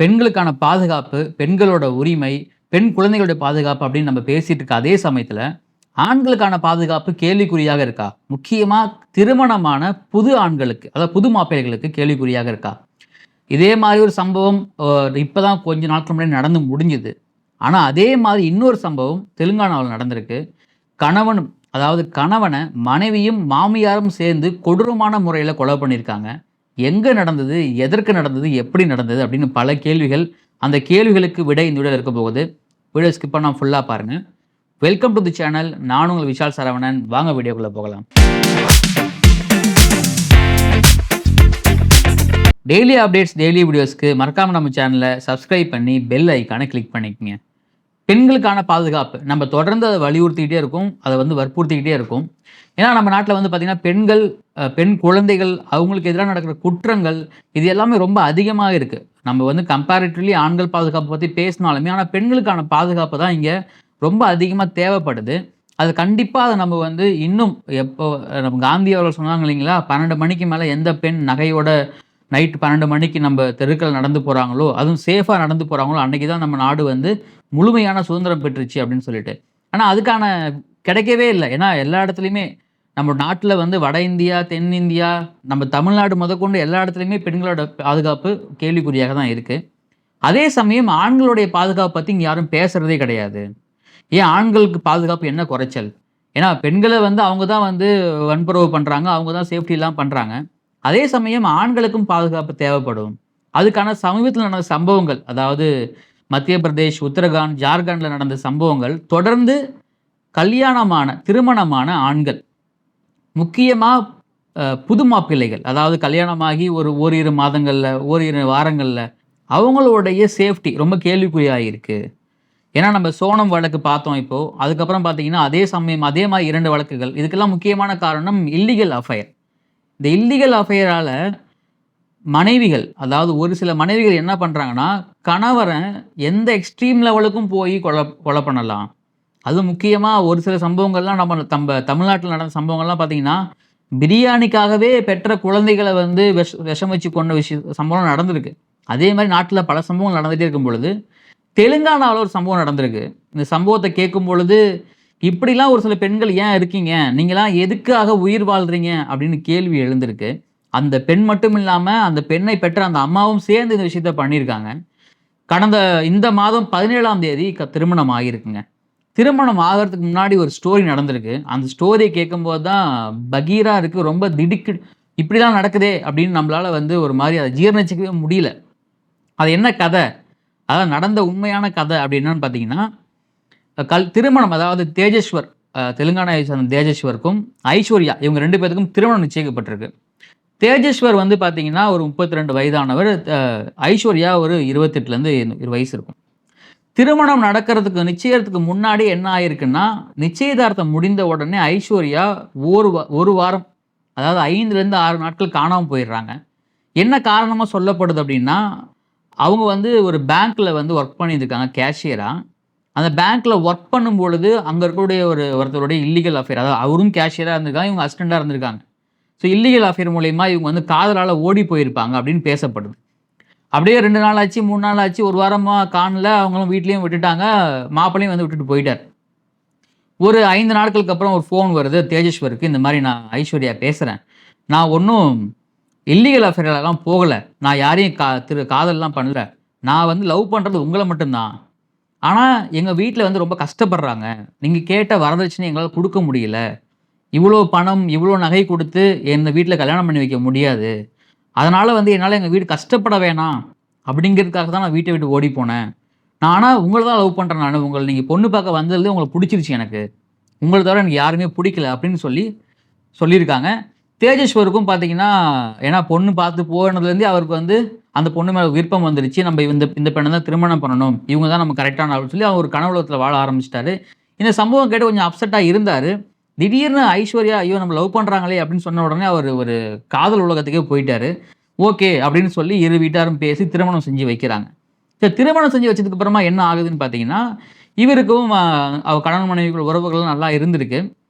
பெண்களுக்கான பாதுகாப்பு, பெண்களோட உரிமை, பெண் குழந்தைகளுடைய பாதுகாப்பு அப்படின்னு நம்ம பேசிட்டு இருக்க அதே சமயத்துல, ஆண்களுக்கான பாதுகாப்பு கேள்விக்குறியாக இருக்கா? முக்கியமா திருமணமான புது ஆண்களுக்கு, அதாவது புது மாப்பிள்ளைகளுக்கு கேள்விக்குறியாக இருக்கா? இதே மாரி ஒரு சம்பவம் இப்பதான் கொஞ்ச நாட்கள் முன்னாடி நடந்து முடிஞ்சுது. ஆனா, அதே மாரி இன்னொரு சம்பவம் தெலுங்கானாவுல நடந்திருக்கு. கணவனும் அதாவது கணவன மனைவியும், மாமியாரும் சேர்ந்து கொடூரமான முறையில கொலை பண்ணியிருக்காங்க. எங்க நடந்தது? எதற்கு நடந்தது? எப்படி நடந்தது? அப்படின்னு பல கேள்விகள். அந்த கேள்விகளுக்கு விடை இந்த வீடியோல இருக்க போகுது. வீடியோ ஸ்கிப் பண்ணாம ஃபுல்லா பாருங்க. Welcome to the channel. நான் உங்கள் விஷால் சரவணன். வாங்க வீடியோக்குள்ள போகலாம். டெய்லி அப்டேட்ஸ், டெய்லி வீடியோஸ்க்கு மறக்காம நம்ம சேனலை சப்ஸ்கிரைப் பண்ணி பெல் ஐக்கானை கிளிக் பண்ணிக்கங்க. பெண்களுக்கான பாதுகாப்பு நம்ம தொடர்ந்து அதை வலியுறுத்திக்கிட்டே இருக்கோம். அதை வற்புறுத்திக்கிட்டே இருக்கும். ஏன்னா நம்ம நாட்டில் பார்த்தீங்கன்னா பெண்கள், பெண் குழந்தைகள், அவங்களுக்கு எதிராக நடக்கிற குற்றங்கள் இது எல்லாமே ரொம்ப அதிகமாக இருக்குது. நம்ம கம்பேரிட்டிவ்லி ஆண்கள் பாதுகாப்பு பற்றி பேசினாலுமே, ஆனால் பெண்களுக்கான பாதுகாப்பு தான் இங்கே ரொம்ப அதிகமாக தேவைப்படுது. அது கண்டிப்பாக அதை நம்ம இன்னும் எப்போ நம்ம காந்தி அவர்கள் சொன்னாங்க இல்லைங்களா, 12 மணிக்கு மேலே எந்த பெண் நகையோட நைட்டு 12 மணிக்கு நம்ம தெருக்கள் நடந்து போகிறாங்களோ, அதுவும் சேஃபாக நடந்து போகிறாங்களோ, அன்றைக்கி தான் நம்ம நாடு முழுமையான சுதந்திரம் பெற்றுச்சு அப்படின்னு சொல்லிட்டு. ஆனால் அதுக்கான கிடைக்கவே இல்லை. ஏன்னா எல்லா இடத்துலையுமே நம்ம நாட்டில் வட இந்தியா, தென்னிந்தியா, நம்ம தமிழ்நாடு முதற்கொண்டு எல்லா இடத்துலையுமே பெண்களோட பாதுகாப்பு கேள்விக்குறியாக தான் இருக்குது. அதே சமயம் ஆண்களுடைய பாதுகாப்பு பற்றி இங்கே யாரும் பேசுகிறதே கிடையாது. ஏன் ஆண்களுக்கு பாதுகாப்பு என்ன குறைச்சல்? ஏன்னா பெண்களை அவங்க தான் வன்புறவு பண்ணுறாங்க, அவங்க தான் சேஃப்டிலாம் பண்ணுறாங்க. அதே சமயம் ஆண்களுக்கும் பாதுகாப்பு தேவைப்படும். அதுக்கான சமீபத்தில் நடந்த சம்பவங்கள், அதாவது மத்திய பிரதேஷ், உத்தரகாண்ட், ஜார்க்கண்டில் நடந்த சம்பவங்கள் தொடர்ந்து திருமணமான ஆண்கள், முக்கியமாக புது மாப்பிள்ளைகள், அதாவது கல்யாணமாகி ஓரிரு மாதங்களில், ஓரிரு வாரங்களில் அவங்களுடைய சேஃப்டி ரொம்ப கேள்விக்குறியாக இருக்குது. ஏன்னா நம்ம சோனம் வழக்கு பார்த்தோம் இப்போது. அதுக்கப்புறம் பார்த்தீங்கன்னா அதே சமயம் அதே மாதிரி 2 வழக்குகள். இதுக்கெல்லாம் முக்கியமான காரணம் இல்லீகல் அஃபையர். இந்த இல்லீகல் அஃபையரால் மனைவிகள், அதாவது ஒரு சில மனைவிகள் என்ன பண்ணுறாங்கன்னா, கணவரை எந்த எக்ஸ்ட்ரீம் லெவலுக்கும் போய் கொலை பண்ணலாம். அதுவும் முக்கியமாக ஒரு சில சம்பவங்கள்லாம் நம்ம தமிழ்நாட்டில் நடந்த சம்பவங்கள்லாம் பார்த்தீங்கன்னா, பிரியாணிக்காகவே பெற்ற குழந்தைகளை விஷம் வச்சு கொண்ட சம்பவம் நடந்திருக்கு. அதே மாதிரி நாட்டில் பல சம்பவங்கள் நடந்துகிட்டே இருக்கும் பொழுது, தெலுங்கானாவில் ஒரு சம்பவம் நடந்திருக்கு. இந்த சம்பவத்தை கேட்கும் பொழுது, இப்படிலாம் ஒரு சில பெண்கள் ஏன் இருக்கீங்க? நீங்களாம் எதுக்காக உயிர் வாழ்றீங்க? அப்படின்னு கேள்வி எழுந்திருக்கு. அந்த பெண் மட்டும் இல்லாமல் அந்த பெண்ணை பெற்ற அந்த அம்மாவும் சேர்ந்து இந்த விஷயத்த பண்ணியிருக்காங்க. இந்த மாதம் 17ஆம் தேதி திருமணம் ஆகியிருக்குங்க. திருமணம் ஆகிறதுக்கு முன்னாடி ஒரு ஸ்டோரி நடந்திருக்கு. அந்த ஸ்டோரியை கேட்கும்போது தான் பகீரா இருக்குது. ரொம்ப திடுக்கு, இப்படிலாம் நடக்குதே அப்படின்னு நம்மளால் ஒரு மாதிரி அதை ஜீர்ணிச்சிக்கவே முடியல. அது என்ன கதை? அதாவது நடந்த உண்மையான கதை அப்படி என்னன்னு பார்த்தீங்கன்னா, திருமணம், அதாவது தேஜேஸ்வர், தெலுங்கானாவை சேர்ந்த தேஜேஸ்வருக்கும் ஐஸ்வர்யா, இவங்க 2 பேருக்கும் திருமணம் நிச்சயிக்கப்பட்டிருக்கு. தேஜேஸ்வர் பார்த்தீங்கன்னா ஒரு 32 வயதானவர். ஐஸ்வர்யா ஒரு 28லேருந்து 20 வயசு இருக்கும். திருமணம் நிச்சயத்துக்கு முன்னாடி என்ன ஆயிருக்குன்னா, நிச்சயதார்த்தம் முடிந்த உடனே ஐஸ்வர்யா ஒரு வாரம், அதாவது 5லேருந்து 6 நாட்கள் காணாமல் போயிடுறாங்க. என்ன காரணமாக சொல்லப்படுது அப்படின்னா, அவங்க ஒரு பேங்க்கில் ஒர்க் பண்ணியிருக்காங்க கேஷியராக. அந்த பேங்க்கில் ஒர்க் பண்ணும் பொழுது அங்கே இருக்கக்கூடிய ஒருத்தருடைய இல்லீகல் அஃபேர், அதாவது அவரும் கேஷியராக இருந்திருக்காங்க, இவங்க அசிஸ்டண்டாக இருந்திருக்காங்க. ஸோ இல்லீகல் அஃபேர் மூலயமா இவங்க காதலால் ஓடி போயிருப்பாங்க அப்படின்னு பேசப்படுது. அப்படியே 2 நாள் ஆச்சு, 3 நாள் ஆச்சு, ஒரு வாரமாக காணல. அவங்களும் வீட்லேயும் விட்டுட்டாங்க, மாப்பிள்ளையும் விட்டுட்டு போயிட்டார். ஒரு 5 நாட்களுக்கு அப்புறம் ஒரு ஃபோன் வருது தேஜேஸ்வருக்கு. இந்த மாதிரி, நான் ஐஸ்வர்யா பேசுகிறேன், நான் ஒன்றும் இல்லீகல் அஃபேர்லாம் போகலை, நான் யாரையும் காதல்லாம் பண்ணல, நான் லவ் பண்ணுறது உங்களை மட்டும்தான். ஆனால் எங்கள் வீட்டில் ரொம்ப கஷ்டப்படுறாங்க, நீங்கள் கேட்ட வரதட்சணை எங்களால் கொடுக்க முடியல, இவ்வளோ பணம், இவ்வளோ நகை கொடுத்து என்னை வீட்டில் கல்யாணம் பண்ணி வைக்க முடியாது, அதனால் என்னால் எங்கள் வீடு கஷ்டப்பட வேணாம் அப்படிங்கிறதுக்காக தான் நான் வீட்டை விட்டு ஓடி போனேன். நான் ஆனால் உங்களை தான் லவ் பண்ணுறேன், நான் உங்களை நீங்கள் பொண்ணு பார்க்க வந்ததுலேருந்து உங்களை பிடிச்சிருச்சு, எனக்கு உங்களை தவிர எனக்கு யாருமே பிடிக்கல அப்படின்னு சொல்லியிருக்காங்க. தேஜேஸ்வருக்கும் பார்த்தீங்கன்னா, ஏன்னா பொண்ணு பார்த்து போனதுலேருந்தே அவருக்கு அந்த பொண்ணு மேலே விருப்பம் வந்துருச்சு. நம்ம இந்த பெண்ணை தான் திருமணம் பண்ணணும், இவங்க தான் நம்ம கரெக்டான அப்படின்னு சொல்லி அவர் ஒரு கனவுலகத்தில் வாழ ஆரம்பிச்சிட்டாரு. இந்த சம்பவம் கேட்டு கொஞ்சம் அப்செட்டாக இருந்தார். திடீர்னு ஐஸ்வர்யா ஐயோ நம்ம லவ் பண்ணுறாங்களே அப்படின்னு சொன்ன உடனே அவர் ஒரு காதல் உலகத்துக்கே போயிட்டார். ஓகே அப்படின்னு சொல்லி இரு வீட்டாரும் பேசி திருமணம் செஞ்சு வைக்கிறாங்க. சரி, திருமணம் செஞ்சு வச்சதுக்கு அப்புறமா என்ன ஆகுதுன்னு பார்த்தீங்கன்னா, இவருக்கும் அவர் கணவன் மனைவிக்குள் உறவுகள்லாம் நல்லா இருந்திருக்கு.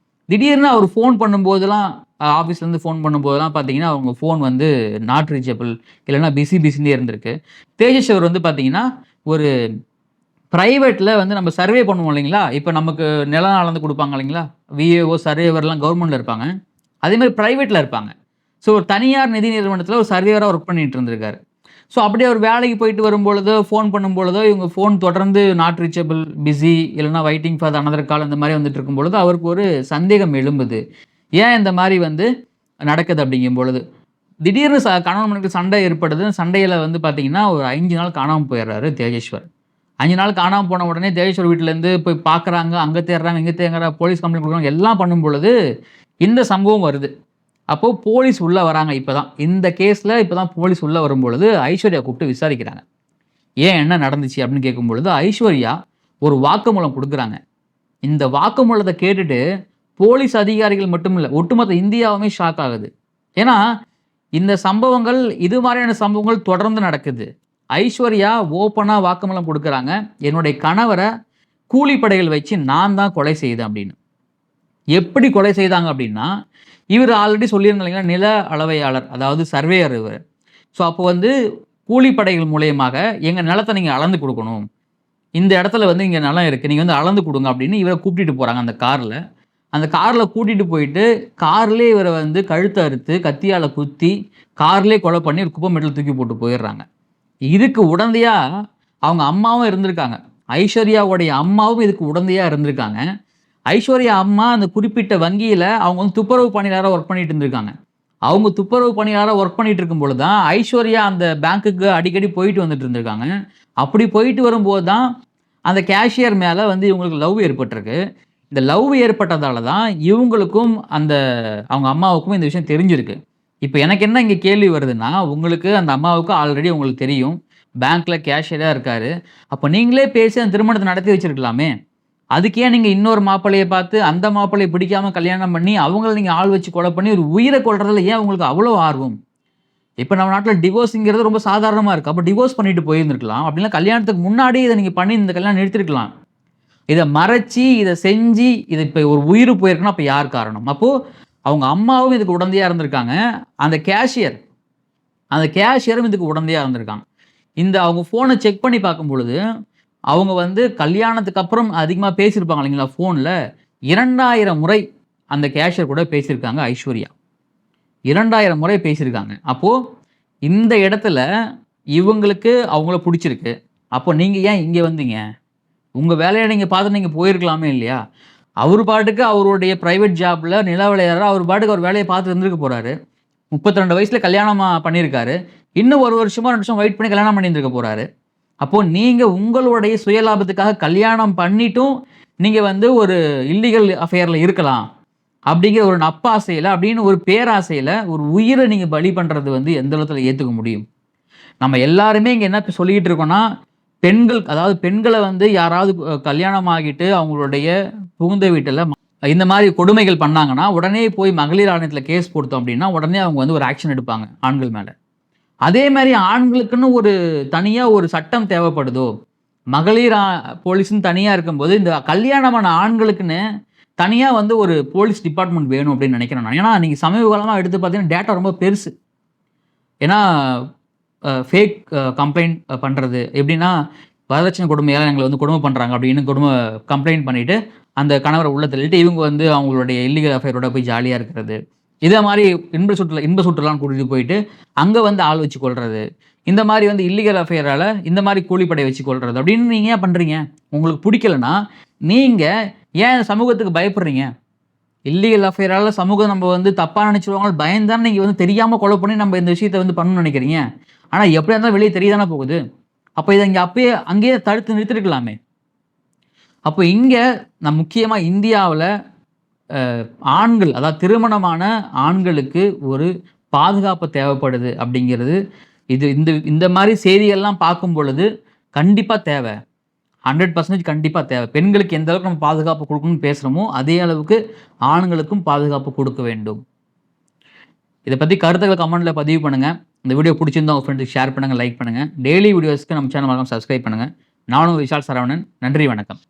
திடீர்னு அவர் ஃபோன் பண்ணும்போதெல்லாம் ஆஃபீஸ்லேருந்து ஃபோன் பண்ணும்போதெல்லாம் பார்த்தீங்கன்னா, அவங்க ஃபோன் வந்து நாட் ரீச்சபிள் இல்லைன்னா பிஸின்னே இருந்திருக்கு. தேஜேஸ்வர் வந்து பார்த்தீங்கன்னா, ஒரு பிரைவேட்ல வந்து நம்ம சர்வே பண்ணுவோம் இல்லைங்களா? இப்ப நமக்கு நிலம் அளந்து குடுப்பாங்க இல்லைங்களா? விஏஓ, சர்வேவர்லாம் கவர்மெண்ட்ல இருப்பாங்க. அதேமாரி பிரைவேட்ல இருப்பாங்க. ஸோ ஒரு தனியார் நிதி நிறுவனத்தில ஒரு சர்வேயரா ஒர்க் பண்ணிட்டு இருந்திருக்காரு. ஸோ அப்படியே அவர் வேலைக்கு போயிட்டு வரும்பொழுதோ, ஃபோன் பண்ணும்பொழுதோ, இவங்க ஃபோன் தொடர்ந்து நாட் ரீச்சபிள், பிஸி இல்லன்னா வெயிட்டிங் ஃபார் த அனதர் கால் இந்த மாரி வந்துட்டு இருக்கும்பொழுது, அவருக்கு ஒரு சந்தேகம் எழும்புது. ஏன் இந்த மாரி வந்து நடக்குது அப்படிங்கும் பொழுது. திடீர்னு கணவன் மனைவிக்கு சண்டை ஏற்படுது. சண்டையில வந்து பார்த்தீங்கன்னா, ஒரு 5 நாள் காணாம போயிடுறாரு தேஜேஸ்வர். 5 நாள் காணாம போன உடனே தேஜேஸ்வர் வீட்லேருந்து போய் பார்க்குறாங்க. அங்க தேடுறாங்க, இங்க தேடுறாங்க, போலீஸ் கம்ப்ளைண்ட் குடுக்குறாங்க. எல்லாம் பண்ணும் பொழுது, இந்த சம்பவம் வருது. அப்போ போலீஸ் உள்ள வராங்க இப்பதான். இந்த கேஸ்ல இப்பதான் போலீஸ் உள்ள வரும்பொழுது, ஐஸ்வர்யா கூப்பிட்டு விசாரிக்கிறாங்க. ஏன் என்ன நடந்துச்சு அப்படின்னு கேட்கும்பொழுது, ஐஸ்வர்யா ஒரு வாக்குமூலம் குடுக்குறாங்க. இந்த வாக்குமூலத்த கேட்டுட்டு, போலீஸ் அதிகாரிகள் மட்டும் இல்ல, ஒட்டுமொத்த இந்தியாவுமே ஷாக் ஆகுது. ஏன்னா, இந்த சம்பவங்கள் இது மாரியான சம்பவங்கள் தொடர்ந்து நடக்குது. ஐஸ்வர்யா ஓப்பனா வாக்குமூலம் குடுக்குறாங்க. என்னுடைய கணவர கூலிப்படைகள் வச்சு நான் தான் கொலை செய்தேன் அப்படின்னு. எப்படி கொலை செய்தாங்க அப்படின்னா, இவரு ஆல்ரெடி சொல்லியிருந்தாங்க இல்லைங்களா, நில அளவையாளர், அதாவது சர்வேயர் இவரு. ஸோ அப்போ வந்து கூலிப்படைகள் மூலியமாக எங்க நிலத்த நீங்க அளந்து குடுக்கணும். இந்த இடத்துல வந்து இங்க நிலம் இருக்கு. நீங்க வந்து அளந்து குடுங்க அப்படின்னு இவர கூட்டிட்டு போறாங்க அந்த கார்ல. அந்த கார்ல கூட்டிட்டு போயிட்டு, கார்லயே இவர வந்து கழுத்த அறுத்து, கத்தியால குத்தி, கார்லயே கொலை பண்ணி ஒரு குப்பை மேட்டுல தூக்கி போட்டு போயிர்றாங்க. இதுக்கு உடந்தையா அவங்க அம்மாவும் இருந்திருக்காங்க. ஐஸ்வர்யாவுடைய அம்மாவும் இதுக்கு உடந்தையா இருந்திருக்காங்க. ஐஸ்வர்யா அம்மா அந்த குறிப்பிட்ட வங்கியில அவங்க வந்து துப்புரவு பணியாளரா ஒர்க் பண்ணிட்டு இருந்திருக்காங்க. அவங்க துப்புரவு பணியாளரா ஒர்க் பண்ணிட்டு இருக்கும்பொழுது தான், ஐஸ்வர்யா அந்த பேங்க்குக்கு அடிக்கடி போயிட்டு வந்துட்டு இருந்திருக்காங்க. அப்படி போயிட்டு வரும்போது தான், அந்த கேஷியர் மேல வந்து இவங்களுக்கு லவ் ஏற்பட்டிருக்கு. இந்த லவ் ஏற்பட்டதால தான் இவங்களுக்கும் அவங்க அம்மாவுக்கும் இந்த விஷயம் தெரிஞ்சிருக்கு. இப்ப எனக்கு என்ன இங்க கேள்வி வருதுன்னா, உங்களுக்கு அந்த அம்மாவுக்கு ஆல்ரெடி உங்களுக்கு தெரியும். பேங்க்ல கேஷியரா இருக்காரு. அப்ப நீங்களே பேசி அந்த திருமணத்த நடத்தி வச்சிருக்கலாமே! அதுக்கு ஏன் நீங்க இன்னொரு மாப்பிள்ளைய பார்த்து, அந்த மாப்பிள்ளைய பிடிக்காம கல்யாணம் பண்ணி, அவங்கள நீங்க ஆள் வச்சு கொலை பண்ணி, ஒரு உயிர கொல்றதுல ஏன் உங்களுக்கு அவ்வளோ ஆர்வம்? இப்ப நம்ம நாட்ல டிவோர்ஸ்ங்கிறது ரொம்ப சாதாரணமா இருக்கு. அப்ப டிவோர்ஸ் பண்ணிட்டு போயிருந்திருக்கலாம். அப்படின்னா கல்யாணத்துக்கு முன்னாடியே இத நீங்க பண்ணி இந்த கல்யாணம் நிறுத்தியிருக்கலாம். இத மறைச்சு, இத செஞ்சு, இது இப்ப ஒரு உயிர் போயிருக்குன்னா, அப்ப யார் காரணம்? அப்போ அவங்க அம்மாவும் இதுக்கு உடந்தையா இருந்திருக்காங்க. அந்த கேஷியர் அந்த கேஷியரும் இதுக்கு உடந்தையா இருந்திருக்காங்க. அவங்க ஃபோன செக் பண்ணி பார்க்கும்பொழுது, அவங்க வந்து கல்யாணத்துக்கு அப்புறம் அதிகமா பேசியிருப்பாங்க இல்லைங்களா ஃபோன்ல, 2000 முறை அந்த கேஷியர் கூட பேசியிருக்காங்க ஐஸ்வர்யா. 2000 முறை பேசியிருக்காங்க. அப்போ இந்த இடத்துல இவங்களுக்கு அவங்கள புடிச்சிருக்கு. அப்போ நீங்க ஏன் இங்க வந்தீங்க? உங்க வேலைய நீங்க பார்த்துட்டு நீங்க போயிருக்கலாமே இல்லையா? அவரு பாட்டுக்கு அவருடைய பிரைவேட் ஜாப்ல நில வேலையாளரா அவர் பாட்டுக்கு அவர் வேலைய பார்த்துட்டு இருந்திருக்க போறாரு. 32 வயசுல கல்யாணமா பண்ணியிருக்காரு. இன்னும் 1 வருஷமோ 2 வருஷம் வெயிட் பண்ணி கல்யாணம் பண்ணியிருந்திருக்க போறாரு. அப்போ நீங்க உங்களுடைய சுயலாபத்துக்காக கல்யாணம் பண்ணிட்டும், நீங்க வந்து ஒரு இல்லீகல் அஃபேர்ல இருக்கலாம். அப்படிங்கிற ஒரு நப்பாசையில, அப்படின்னு ஒரு பேராசையில ஒரு உயிர நீங்க பலி பண்றது வந்து எந்த அளவுல ஏத்துக்க முடியும்? நம்ம எல்லாருமே இங்க என்ன சொல்லிக்கிட்டு இருக்கோம்னா, பெண்கள், அதாவது பெண்கள வந்து யாராவது கல்யாணம் ஆகிட்டு அவங்களுடைய புகுந்த வீட்டுல இந்த மாரி கொடுமைகள் பண்ணாங்கன்னா, உடனே போய் மகளிர் ஆணையத்துல கேஸ் போட்டோம் அப்படின்னா, உடனே அவங்க வந்து ஒரு ஆக்ஷன் எடுப்பாங்க ஆண்கள் மேல. அதே மாரி ஆண்களுக்குன்னு ஒரு தனியா ஒரு சட்டம் தேவைப்படுதோ, மகளிர் போலீஸ்ன்னு தனியா இருக்கும்போது, இந்த கல்யாணமான ஆண்களுக்குன்னு தனியா வந்து ஒரு போலீஸ் டிபார்ட்மெண்ட் வேணும் அப்படின்னு நினைக்கிறேன் நான். ஏன்னா, நீங்க சமீப காலமா எடுத்து பார்த்தீங்கன்னா, டேட்டா ரொம்ப பெருசு. ஏன்னா, ஃபேக் கம்ப்ளைண்ட் பண்றது. எப்படின்னா, வரதட்சணை கொடுமையால எங்கள வந்து கொடுமை பண்றாங்க அப்படின்னு கம்ப்ளைண்ட் பண்ணிட்டு, அந்த கணவர உள்ள தள்ளிட்டு, இவங்க வந்து அவங்களுடைய இல்லீகல் அஃபேரோட போய் ஜாலியா இருக்கிறது. இதே மாரி இன்ப சுற்றுலான்னு கூட்டிட்டு போயிட்டு, அங்க வந்து ஆள் வச்சு கொல்றது. இந்த மாரி வந்து இல்லீகல் அஃபேரால இந்த மாரி கூலிப்படை வச்சு கொல்றது. அப்படின்னு நீங்க ஏன் பண்றீங்க? உங்களுக்கு புடிக்கலன்னா, நீங்க ஏன் சமூகத்துக்கு பயப்படுறீங்க? இல்லீகல் அஃபேரால சமூகம் நம்ம வந்து தப்பா நினைச்சுருவாங்கன்னு பயந்து தானே நீங்க வந்து தெரியாம கொலை பண்ணி நம்ம இந்த விஷயத்த வந்து பண்ணணும்னு நினைக்கிறீங்க. ஆனா எப்படியா இருந்தாலும் வெளிய தெரிய தானே போகுது. அப்ப இத இங்க அங்கேயே தடுத்து நிறுத்திருக்கலாமே. அப்போ இங்க முக்கியமா இந்தியாவுல ஆண்கள், அதாவது திருமணமான ஆண்களுக்கு ஒரு பாதுகாப்பு தேவைப்படுது அப்படிங்கிறது, இந்த மாரி செய்திகள்லாம் பார்க்கும் பொழுது கண்டிப்பா தேவை. 100% கண்டிப்பா தேவை. பெண்களுக்கு எந்த அளவுக்கு நம்ம பாதுகாப்பு குடுக்கணும்னு பேசுறோமோ, அதே அளவுக்கு ஆண்களுக்கும் பாதுகாப்பு குடுக்க வேண்டும். இத பத்தி கருத்துக்கள கமெண்ட்ல பதிவு பண்ணுங்க. இந்த வீடியோ புடிச்சிருந்தா உங்க ஃப்ரெண்ட்ஸ்க்கு ஷேர் பண்ணுங்க, லைக் பண்ணுங்க. டெய்லி வீடியோஸ்க்கு நம்ம சேனல் மறக்காம சப்ஸ்கிரைப் பண்ணுங்க. நானும் விஷால் சரவணன். நன்றி, வணக்கம்.